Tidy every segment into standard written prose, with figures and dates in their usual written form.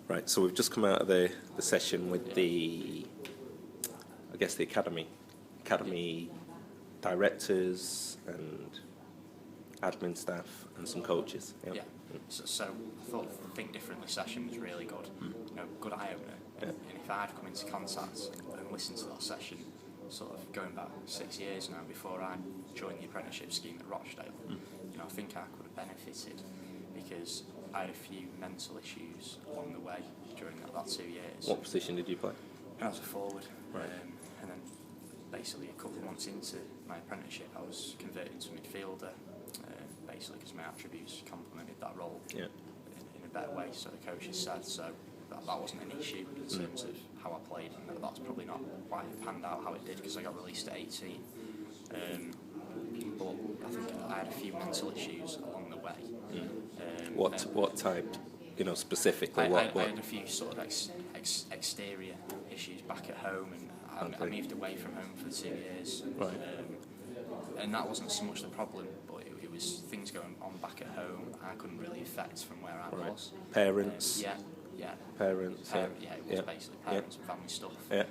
Right, so we've just come out of the session with the academy directors and admin staff and some coaches. Yeah. So I thought the Think Differently session was really good. Good eye opener. Yeah. And if I'd come into contact and listened to that session, sort of going back 6 years now before I joined the apprenticeship scheme at Rochdale, I think I could have benefited because I had a few mental issues along the way during that 2 years. What position did you play? I was a forward. Right. And then basically a couple of months into my apprenticeship I was converted into a midfielder, basically because my attributes complemented that role in a better way, so the coaches said. So that wasn't an issue in terms of how I played, and that's probably not why it panned out how it did, because I got released at 18. But I think I had a few mental issues along the way. What type? Specifically, I had a few sort of exterior issues back at home, and I moved away from home for 2 years. Right. And that wasn't so much the problem, but it was things going on back at home I couldn't really affect from where I was. Parents. Parents. Parents. It was basically parents and family stuff. Yeah.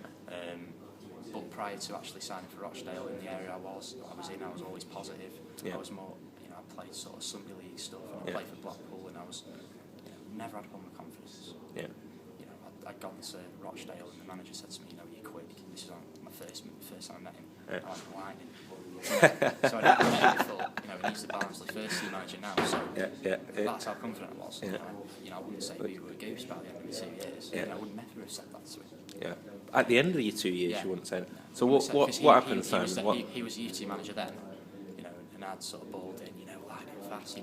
But prior to actually signing for Rochdale, in the area I was in, I was always positive. Yeah. I was more, I played sort of Sunday League stuff, and I played for Blackpool, and I was never had a problem with confidence. Yeah. I'd gone to Rochdale, and the manager said to me, you're quick. This is my first time I met him. Yeah. I was blinding. So I didn't actually thought, he's the Barnsley first team manager now, so that's how confident I was. I wouldn't say we were a goose by the end of the 2 years. I would never have said that to him. Yeah. At the end of your 2 years, you wouldn't say that. So what happened, Simon? He was a youth team manager then, and I'd sort of balled in, lightning fast,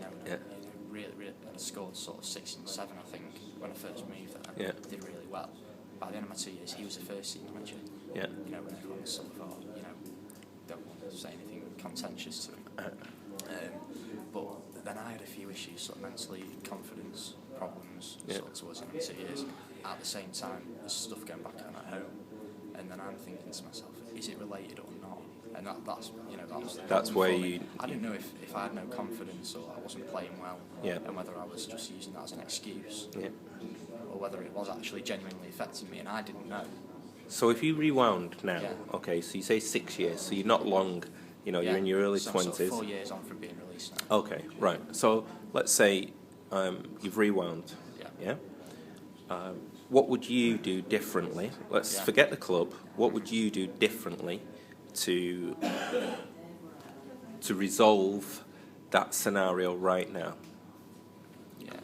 really, and I scored sort of 6 and 7, I think, when I first moved there. Yeah. Did really well. By the end of my 2 years, he was the first team manager. Yeah. When everyone was sort of, don't want to say anything contentious to him. But then I had a few issues, sort of mentally, confidence problems, sort of towards the end of 2 years. At the same time, there's stuff going back on at home, and then I'm thinking to myself, is it related or not? And that's where I didn't know if I had no confidence or I wasn't playing well, and whether I was just using that as an excuse, or whether it was actually genuinely affecting me, and I didn't know. So if you rewound now, okay, so you say 6 years, so you're not long, you're in your early 20s. Sort of 4 years on from being released now. Okay, right. So let's say you've rewound. Yeah. What would you do differently? Let's forget the club. What would you do differently to resolve that scenario right now? Yeah.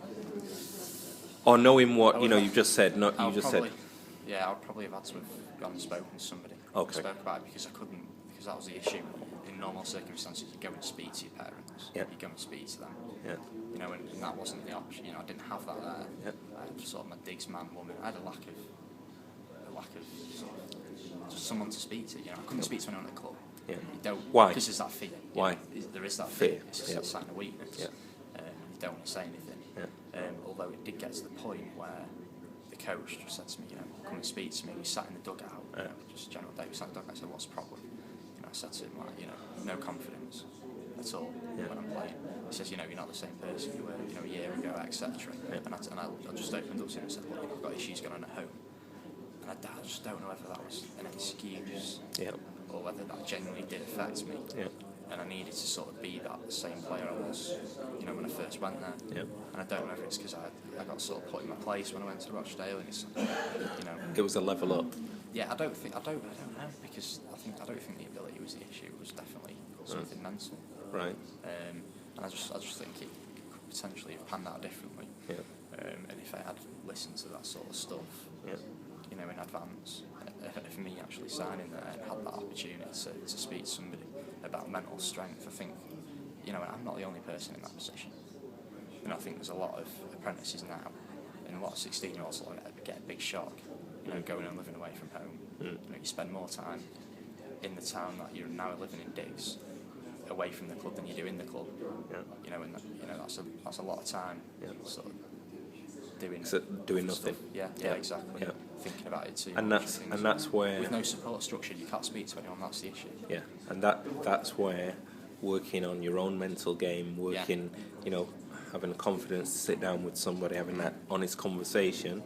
Or knowing what you've just said. I would probably have had to have gone and spoken to somebody. Okay. Spoke about it because I couldn't, because that was the issue. In normal circumstances, you go and speak to your parents. Yeah. You go and speak to them. Yeah. And that wasn't the option. I didn't have that there. Yeah. I had sort of my digs man woman. I had a lack of sort of just someone to speak to. I couldn't speak to anyone at the club. Yeah. You don't. Why? Because there's that fear. Why? There is that Fear. fear. It's just a sign of weakness. Yeah. You don't want to say anything. Yeah. Although it did get to the point where the coach just said to me, come and speak to me. We sat in the dugout. Just general day. We sat in the dugout. I said, what's the problem? I said to him, no confidence at all when I'm playing. He says, you're not the same person you were, a year ago, etc. And I just opened up to him and said, I've got issues going on at home. And I just don't know whether that was an excuse or whether that genuinely did affect me. Yeah. And I needed to sort of be that same player I was, when I first went there. Yeah. And I don't know if it's because I got sort of put in my place when I went to Rochdale, and it's, It was a level up. Yeah, I don't know, because I don't think the ability was the issue. It was definitely something mental. Right. And I just think it could potentially have panned out differently. Yeah. And if I had listened to that sort of stuff, in advance, for me actually signing there and had that opportunity to speak to somebody about mental strength, I think, I'm not the only person in that position. And I think there's a lot of apprentices now, and a lot of 16-year-olds get a big shock, going and living away from home. You spend more time in the town that you're now living in digs, away from the club than you do in the club. And that's a lot of time. Sort of doing nothing. Yeah, exactly. Yeah. Thinking about it too. And that's where, with no support structure, you can't speak to anyone. That's the issue. Yeah, and that's where working on your own mental game, having the confidence to sit down with somebody, having that honest conversation,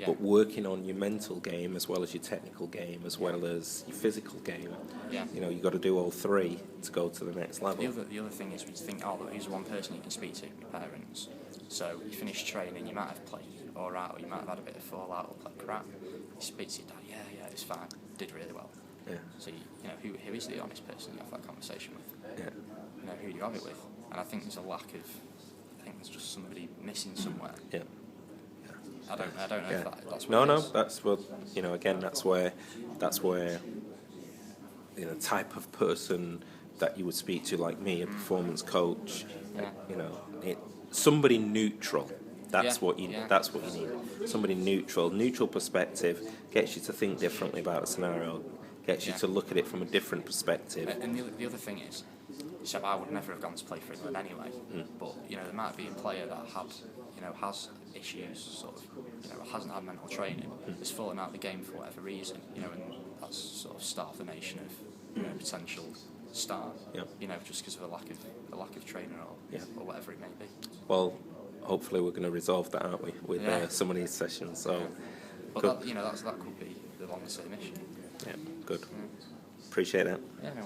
but working on your mental game as well as your technical game as well as your physical game. Yeah. You know, you've got to do all three to go to the next level. The other thing is we think, oh, look, who's one person you can speak to? Your parents. So you finish training, you might have played all right, or you might have had a bit of fallout or played crap. You speak to your dad, yeah, it's fine, did really well. Yeah. So you know, who is the honest person you have that conversation with? Yeah. You know, who do you have it with? And I think there's a lack of. I think there's just somebody missing somewhere. Yeah. I don't know if that's what no, it is. that's what, you know, again, that's where, you know, type of person that you would speak to, like me, a performance coach, you know, somebody neutral. That's what you need. Somebody neutral perspective, gets you to think differently about a scenario, gets you to look at it from a different perspective. And the other thing is, so I would never have gone to play for England anyway. But you know, there might be a player that has issues, sort of, you know, hasn't had mental training, has fallen out of the game for whatever reason, you know, and that's sort of starved the nation of, you know, potential star. You know, just because of a lack of training or whatever it may be. Well, hopefully we're going to resolve that, aren't we, with some of these sessions. So, but that, you know, that could be the longer term issue. Yeah, good. Appreciate that. Yeah. No.